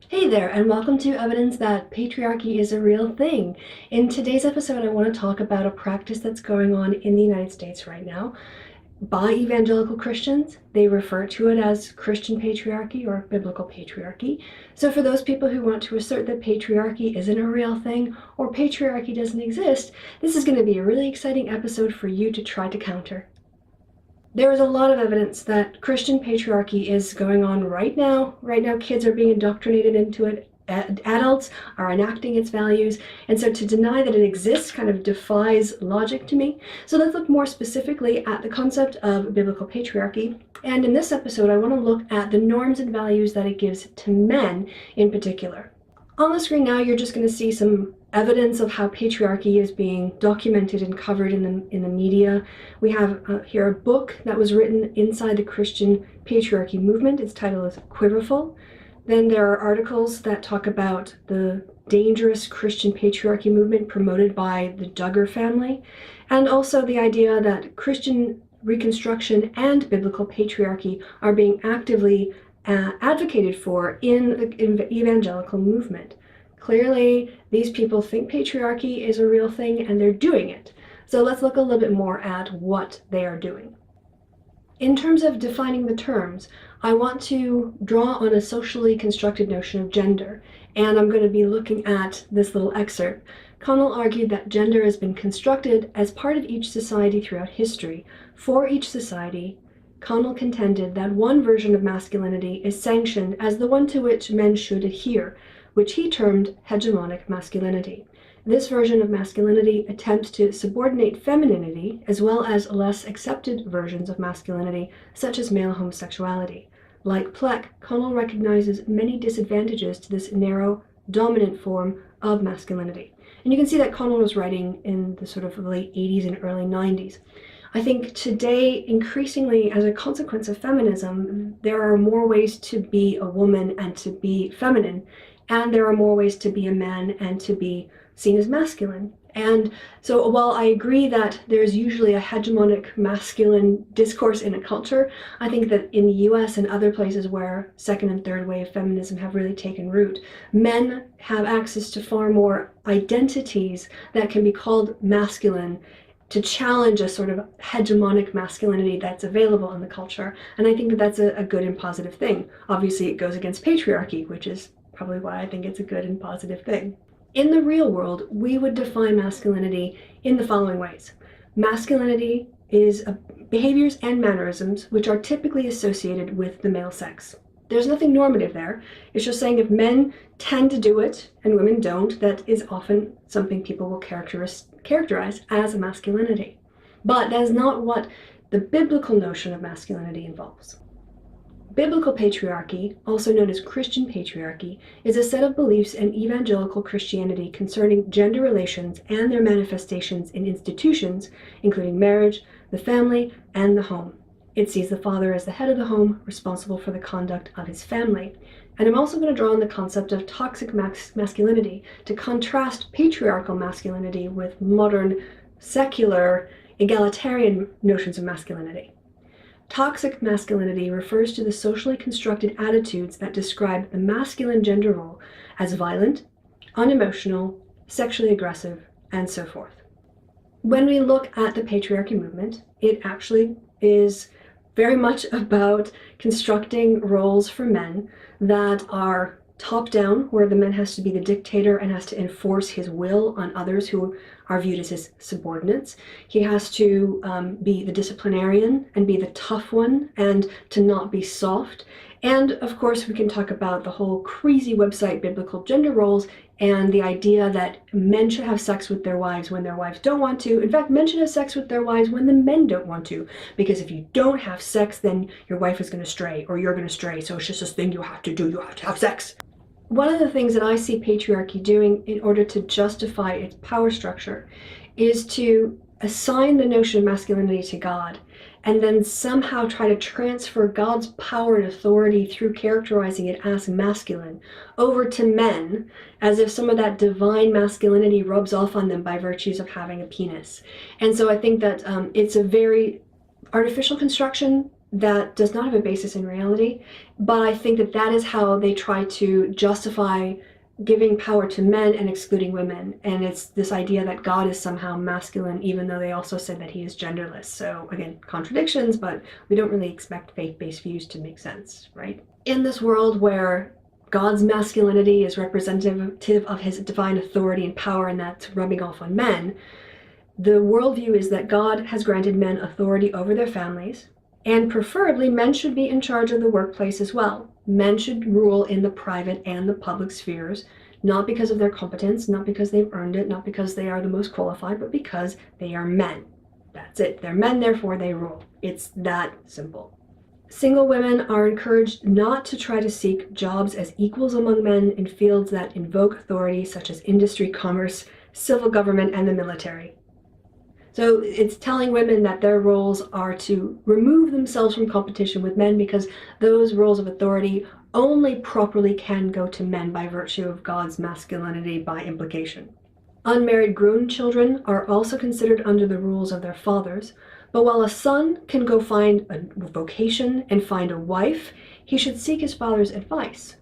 Hey there, and welcome to Evidence That Patriarchy is a Real Thing. In today's episode, I want to talk about a practice that's going on in the United States right now by evangelical Christians. They refer to it as Christian patriarchy or biblical patriarchy. So for those people who want to assert that patriarchy isn't a real thing or patriarchy doesn't exist, this is going to be a really exciting episode for you to try to counter. There is a lot of evidence that Christian patriarchy is going on right now. Right now, kids are being indoctrinated into it. Adults are enacting its values. And so to deny that it exists kind of defies logic to me. So let's look more specifically at the concept of biblical patriarchy. And in this episode, I want to look at the norms and values that it gives to men in particular. On the screen now, you're just going to see some evidence of how patriarchy is being documented and covered in the media. We have here a book that was written inside the Christian patriarchy movement. Its title is Quiverful. Then there are articles that talk about the dangerous Christian patriarchy movement promoted by the Duggar family, and also the idea that Christian Reconstruction and biblical patriarchy are being actively advocated for in the evangelical movement. Clearly, these people think patriarchy is a real thing and they're doing it. So let's look a little bit more at what they are doing. In terms of defining the terms, I want to draw on a socially constructed notion of gender, and I'm going to be looking at this little excerpt. Connell argued that gender has been constructed as part of each society throughout history. For each society, Connell contended that one version of masculinity is sanctioned as the one to which men should adhere, which he termed hegemonic masculinity. This version of masculinity attempts to subordinate femininity as well as less accepted versions of masculinity, such as male homosexuality. Like Pleck, Connell recognizes many disadvantages to this narrow, dominant form of masculinity. And you can see that Connell was writing in the sort of late 80s and early 90s. I think today, increasingly, as a consequence of feminism, there are more ways to be a woman and to be feminine, and there are more ways to be a man and to be seen as masculine. And so while I agree that there's usually a hegemonic masculine discourse in a culture, I think that in the US and other places where second and third wave feminism have really taken root, men have access to far more identities that can be called masculine to challenge a sort of hegemonic masculinity that's available in the culture. And I think that that's a good and positive thing. Obviously, it goes against patriarchy, which is probably why I think it's a good and positive thing. In the real world, we would define masculinity in the following ways. Masculinity is behaviors and mannerisms which are typically associated with the male sex. There's nothing normative there. It's just saying if men tend to do it and women don't, that is often something people will characterize as a masculinity. But that is not what the biblical notion of masculinity involves. Biblical patriarchy, also known as Christian patriarchy, is a set of beliefs in evangelical Christianity concerning gender relations and their manifestations in institutions, including marriage, the family, and the home. It sees the father as the head of the home, responsible for the conduct of his family. And I'm also going to draw on the concept of toxic masculinity to contrast patriarchal masculinity with modern, secular, egalitarian notions of masculinity. Toxic masculinity refers to the socially constructed attitudes that describe the masculine gender role as violent, unemotional, sexually aggressive, and so forth. When we look at the patriarchy movement, it actually is very much about constructing roles for men that are top-down, where the man has to be the dictator and has to enforce his will on others who are viewed as his subordinates. He has to be the disciplinarian and be the tough one and to not be soft. And of course, we can talk about the whole crazy website Biblical Gender Roles and the idea that men should have sex with their wives when their wives don't want to. In fact, men should have sex with their wives when the men don't want to. Because if you don't have sex, then your wife is going to stray or you're going to stray. So it's just this thing you have to do. You have to have sex. One of the things that I see patriarchy doing in order to justify its power structure is to assign the notion of masculinity to God and then somehow try to transfer God's power and authority through characterizing it as masculine over to men, as if some of that divine masculinity rubs off on them by virtues of having a penis. And so I think that it's a very artificial construction that does not have a basis in reality, but I think that that is how they try to justify giving power to men and excluding women. And it's this idea that God is somehow masculine, even though they also said that he is genderless. So again, contradictions, but we don't really expect faith-based views to make sense, right? In this world where God's masculinity is representative of his divine authority and power, and that's rubbing off on men, the worldview is that God has granted men authority over their families, and preferably men should be in charge of the workplace as well. Men should rule in the private and the public spheres, not because of their competence, not because they've earned it, not because they are the most qualified, but because they are men. That's it. They're men, therefore they rule. It's that simple. Single women are encouraged not to try to seek jobs as equals among men in fields that invoke authority, such as industry, commerce, civil government, and the military. So it's telling women that their roles are to remove themselves from competition with men, because those roles of authority only properly can go to men by virtue of God's masculinity by implication. Unmarried grown children are also considered under the rules of their fathers, but while a son can go find a vocation and find a wife, he should seek his father's advice.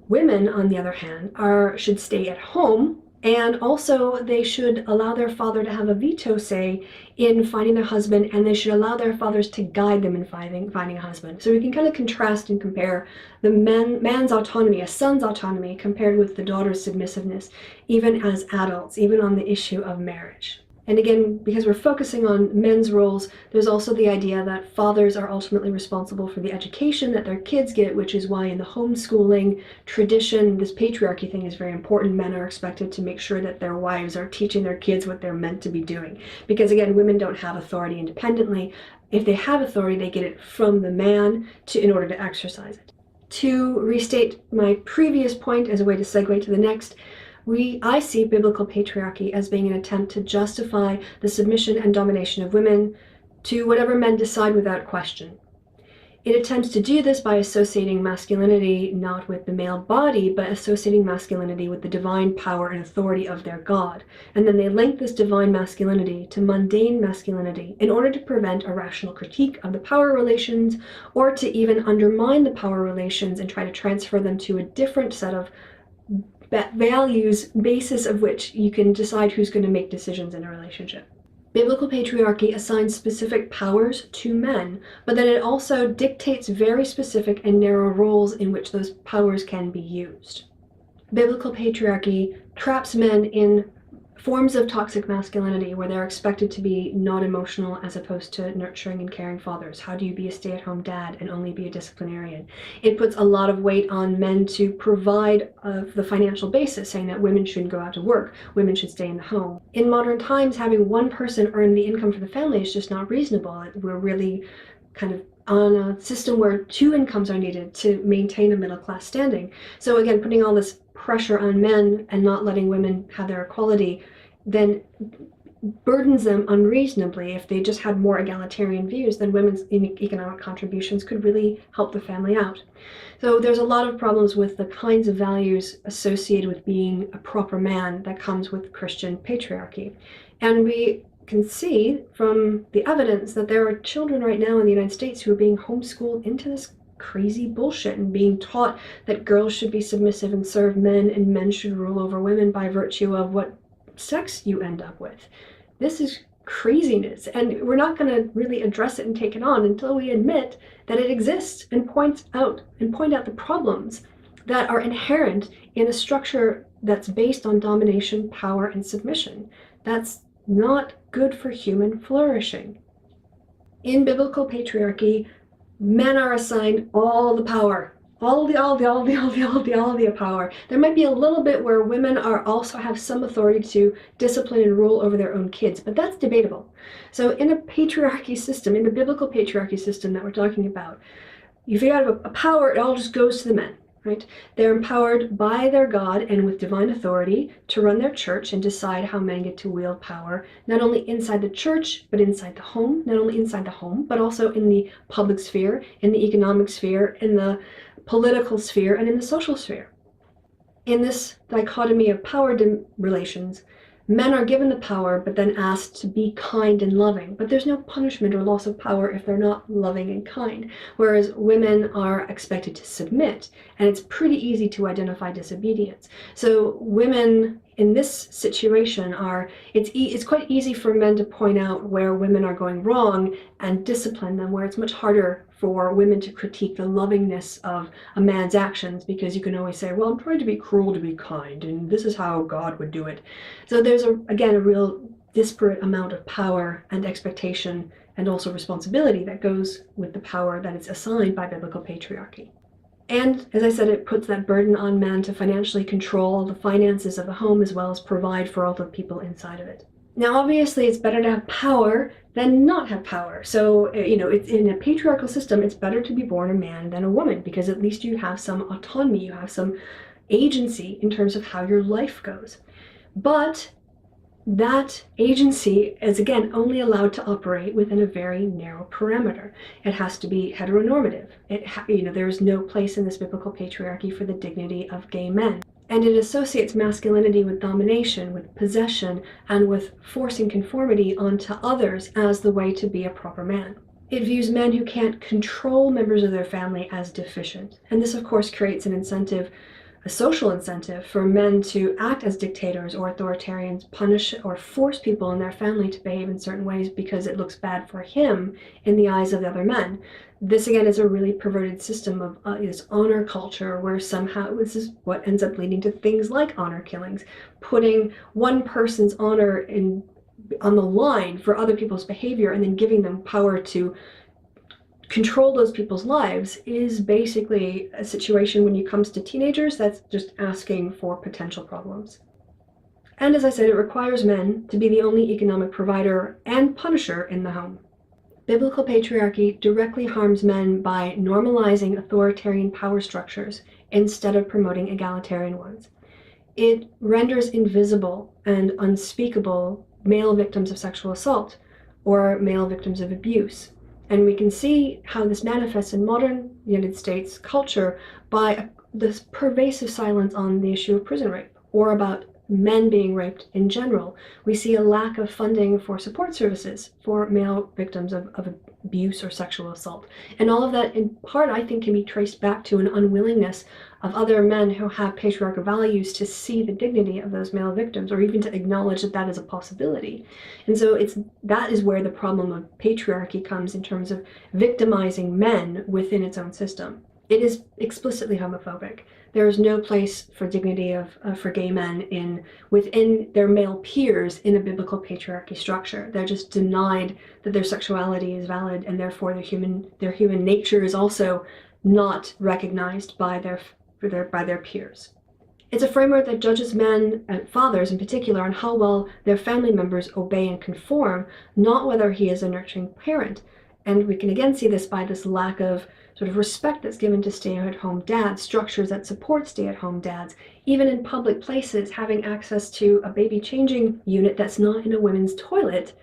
Women, on the other hand, should stay at home, and also they should allow their father to have a veto say in finding a husband, and they should allow their fathers to guide them in finding a husband. So we can kind of contrast and compare the man's autonomy, a son's autonomy, compared with the daughter's submissiveness, even as adults, even on the issue of marriage. And again, because we're focusing on men's roles, there's also the idea that fathers are ultimately responsible for the education that their kids get, which is why in the homeschooling tradition, this patriarchy thing is very important. Men are expected to make sure that their wives are teaching their kids what they're meant to be doing. Because again, women don't have authority independently. If they have authority, they get it from the man in order to exercise it. To restate my previous point as a way to segue to the next, I see biblical patriarchy as being an attempt to justify the submission and domination of women to whatever men decide without question. It attempts to do this by associating masculinity not with the male body, but associating masculinity with the divine power and authority of their God. And then they link this divine masculinity to mundane masculinity in order to prevent a rational critique of the power relations, or to even undermine the power relations and try to transfer them to a different set of values, basis of which you can decide who's going to make decisions in a relationship. Biblical patriarchy assigns specific powers to men, but then it also dictates very specific and narrow roles in which those powers can be used. Biblical patriarchy traps men in forms of toxic masculinity where they're expected to be not emotional as opposed to nurturing and caring fathers. How do you be a stay-at-home dad and only be a disciplinarian? It puts a lot of weight on men to provide the financial basis, saying that women shouldn't go out to work, women should stay in the home. In modern times, having one person earn the income for the family is just not reasonable. We're really kind of on a system where two incomes are needed to maintain a middle-class standing. So again, putting all this pressure on men and not letting women have their equality then burdens them unreasonably. If they just had more egalitarian views, then women's economic contributions could really help the family out. So there's a lot of problems with the kinds of values associated with being a proper man that comes with Christian patriarchy. And we can see from the evidence that there are children right now in the United States who are being homeschooled into this crazy bullshit and being taught that girls should be submissive and serve men and men should rule over women by virtue of what sex you end up with. This is craziness, and we're not going to really address it and take it on until we admit that it exists and point out the problems that are inherent in a structure that's based on domination, power, and submission. That's not good for human flourishing. In biblical patriarchy, men are assigned all the power. All the power. There might be a little bit where women also have some authority to discipline and rule over their own kids, but that's debatable. So in a patriarchy system, in the biblical patriarchy system that we're talking about, if you have a power, it all just goes to the men, right? They're empowered by their God and with divine authority to run their church and decide how men get to wield power, not only inside the church, but inside the home, not only inside the home, but also in the public sphere, in the economic sphere, in the political sphere, and in the social sphere. In this dichotomy of power relations, Men are given the power, but then asked to be kind and loving. But there's no punishment or loss of power if they're not loving and kind. Whereas women are expected to submit, and it's pretty easy to identify disobedience. So women in this situation it's quite easy for men to point out where women are going wrong and discipline them, where it's much harder for women to critique the lovingness of a man's actions, because you can always say, well, I'm trying to be cruel to be kind, and this is how God would do it. So there's again a real disparate amount of power and expectation and also responsibility that goes with the power that is assigned by biblical patriarchy. And as I said, it puts that burden on men to financially control the finances of the home as well as provide for all the people inside of it. Now, obviously, it's better to have power than not have power. So, it's in a patriarchal system, it's better to be born a man than a woman, because at least you have some autonomy, you have some agency in terms of how your life goes. But that agency is, again, only allowed to operate within a very narrow parameter. It has to be heteronormative. There is no place in this biblical patriarchy for the dignity of gay men. And it associates masculinity with domination, with possession, and with forcing conformity onto others as the way to be a proper man. It views men who can't control members of their family as deficient. And this, of course, creates a social incentive for men to act as dictators or authoritarians, punish or force people in their family to behave in certain ways because it looks bad for him in the eyes of the other men. This, again, is a really perverted system of this honor culture, where somehow this is what ends up leading to things like honor killings, putting one person's honor on the line for other people's behavior and then giving them power to control those people's lives is basically a situation when it comes to teenagers that's just asking for potential problems. And as I said, it requires men to be the only economic provider and punisher in the home. Biblical patriarchy directly harms men by normalizing authoritarian power structures instead of promoting egalitarian ones. It renders invisible and unspeakable male victims of sexual assault or male victims of abuse. And we can see how this manifests in modern United States culture by this pervasive silence on the issue of prison rape or about men being raped in general. We see a lack of funding for support services for male victims of abuse or sexual assault. And all of that, in part, I think, can be traced back to an unwillingness of other men who have patriarchal values to see the dignity of those male victims, or even to acknowledge that that is a possibility. And so that is where the problem of patriarchy comes in terms of victimizing men within its own system. It is explicitly homophobic. There is no place for dignity for gay men within their male peers in a biblical patriarchy structure. They're just denied that their sexuality is valid, and therefore their human nature is also not recognized by their peers. It's a framework that judges men, and fathers in particular, on how well their family members obey and conform, not whether he is a nurturing parent. And we can again see this by this lack of sort of respect that's given to stay-at-home dads, structures that support stay-at-home dads. Even in public places, having access to a baby changing unit that's not in a women's toilet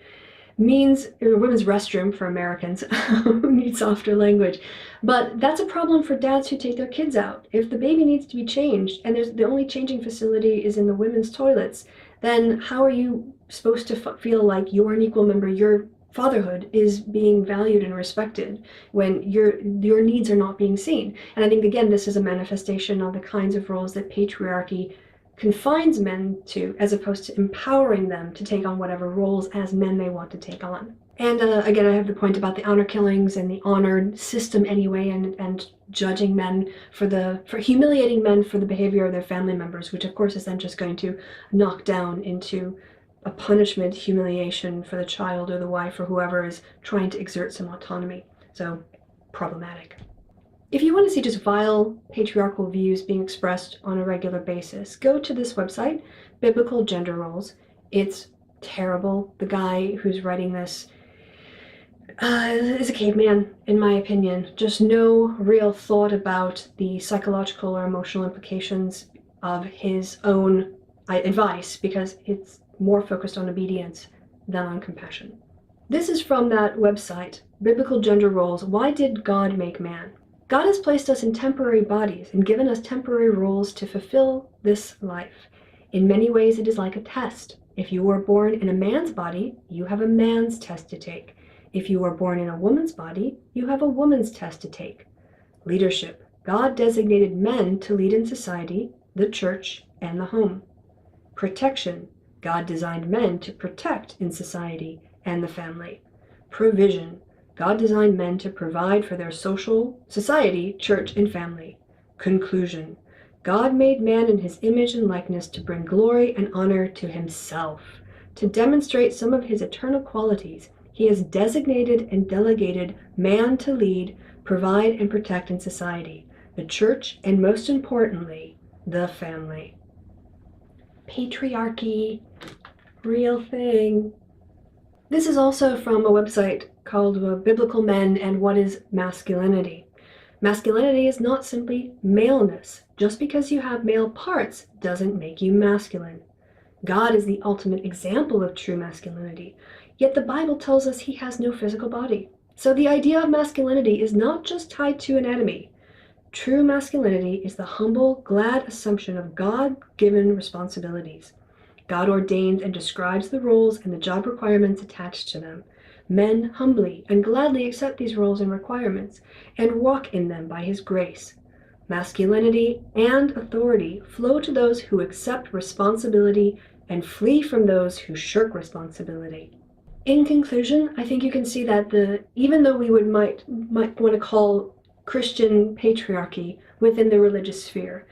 means, a women's restroom for Americans who need softer language. But that's a problem for dads who take their kids out. If the baby needs to be changed and the only changing facility is in the women's toilets, then how are you supposed to feel like you're an equal member, your fatherhood is being valued and respected when your needs are not being seen? And I think, again, this is a manifestation of the kinds of roles that patriarchy confines men to, as opposed to empowering them to take on whatever roles as men they want to take on. And again, I have the point about the honor killings and the honor system anyway, and judging men for humiliating men for the behavior of their family members, which of course is then just going to knock down into a punishment, humiliation for the child or the wife or whoever is trying to exert some autonomy. So, problematic. If you want to see just vile patriarchal views being expressed on a regular basis, go to this website, Biblical Gender Roles. It's terrible. The guy who's writing this is a caveman, in my opinion. Just no real thought about the psychological or emotional implications of his own advice, because it's more focused on obedience than on compassion. This is from that website, Biblical Gender Roles. Why did God make man? God has placed us in temporary bodies and given us temporary roles to fulfill this life. In many ways, it is like a test. If you were born in a man's body, you have a man's test to take. If you were born in a woman's body, you have a woman's test to take. Leadership. God designated men to lead in society, the church, and the home. Protection. God designed men to protect in society and the family. Provision. God designed men to provide for their society, church, and family. Conclusion. God made man in his image and likeness to bring glory and honor to himself. To demonstrate some of his eternal qualities, he has designated and delegated man to lead, provide, and protect in society, the church, and most importantly, the family. Patriarchy, real thing. This is also from a website called Biblical Men and What is Masculinity. Masculinity is not simply maleness. Just because you have male parts doesn't make you masculine. God is the ultimate example of true masculinity, yet the Bible tells us he has no physical body. So the idea of masculinity is not just tied to anatomy. True masculinity is the humble, glad assumption of God-given responsibilities. God ordains and describes the roles and the job requirements attached to them. Men humbly and gladly accept these roles and requirements and walk in them by his grace. Masculinity and authority flow to those who accept responsibility and flee from those who shirk responsibility. In conclusion, I think you can see that even though we might want to call Christian patriarchy within the religious sphere,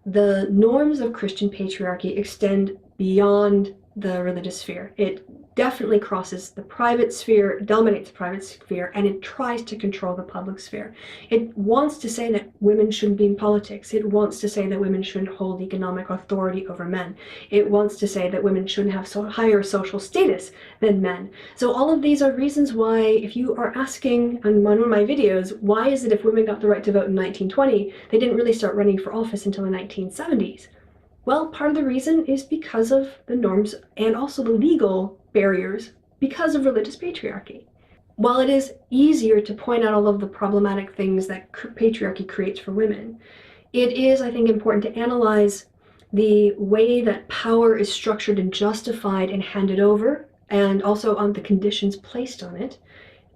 the norms of Christian patriarchy extend beyond the religious sphere. It definitely crosses the private sphere, dominates the private sphere, and it tries to control the public sphere. It wants to say that women shouldn't be in politics. It wants to say that women shouldn't hold economic authority over men. It wants to say that women shouldn't have higher social status than men. So all of these are reasons why, if you are asking on one of my videos, why is it if women got the right to vote in 1920, they didn't really start running for office until the 1970s? Well, part of the reason is because of the norms and also the legal barriers because of religious patriarchy. While it is easier to point out all of the problematic things that patriarchy creates for women, it is, I think, important to analyze the way that power is structured and justified and handed over, and also on the conditions placed on it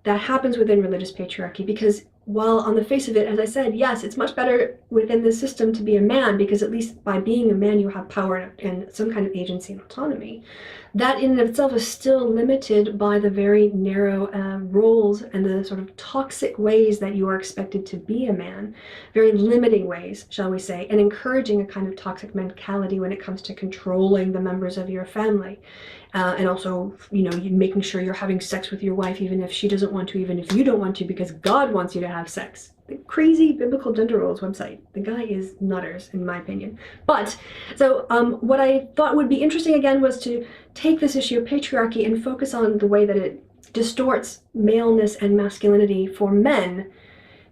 that happens within religious patriarchy. Because while on the face of it, as I said, yes, it's much better within the system to be a man, because at least by being a man you have power and some kind of agency and autonomy, that in and of itself is still limited by the very narrow roles and the sort of toxic ways that you are expected to be a man, very limiting ways, shall we say, and encouraging a kind of toxic mentality when it comes to controlling the members of your family. And also, you making sure you're having sex with your wife even if she doesn't want to, even if you don't want to, because God wants you to have sex. The crazy biblical gender roles website. The guy is nutters, in my opinion. But, so what I thought would be interesting again was to take this issue of patriarchy and focus on the way that it distorts maleness and masculinity for men,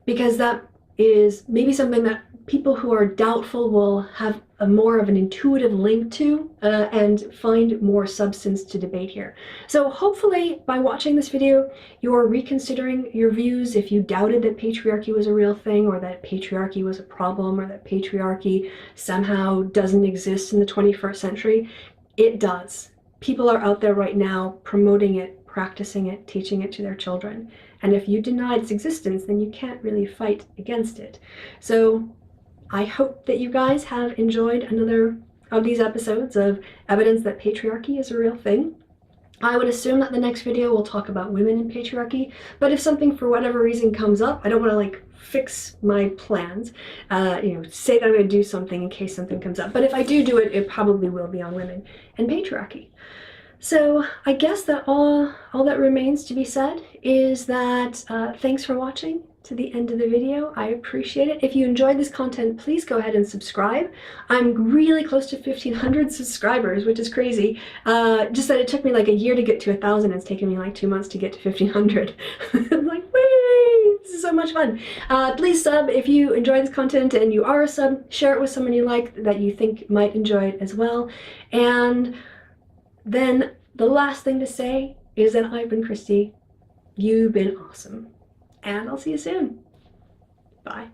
because that is maybe something that people who are doubtful will have a more of an intuitive link to and find more substance to debate here. So hopefully by watching this video, you're reconsidering your views if you doubted that patriarchy was a real thing, or that patriarchy was a problem, or that patriarchy somehow doesn't exist in the 21st century. It does. People are out there right now promoting it, practicing it, teaching it to their children. And if you deny its existence, then you can't really fight against it. So I hope that you guys have enjoyed another of these episodes of evidence that patriarchy is a real thing. I would assume that the next video will talk about women in patriarchy, but if something for whatever reason comes up, I don't want to fix my plans, say that I'm going to do something in case something comes up. But if I do it, it probably will be on women and patriarchy. So I guess that all that remains to be said is that thanks for watching to the end of the video. I appreciate it. If you enjoyed this content, please go ahead and subscribe. I'm really close to 1,500 subscribers, which is crazy. Just that it took me like a year to get to 1,000. It's taken me like 2 months to get to 1,500. I'm like, whee! This is so much fun. Please sub if you enjoy this content and you are a sub. Share it with someone you like that you think might enjoy it as well. And then the last thing to say is that I've been Christy. You've been awesome. And I'll see you soon. Bye.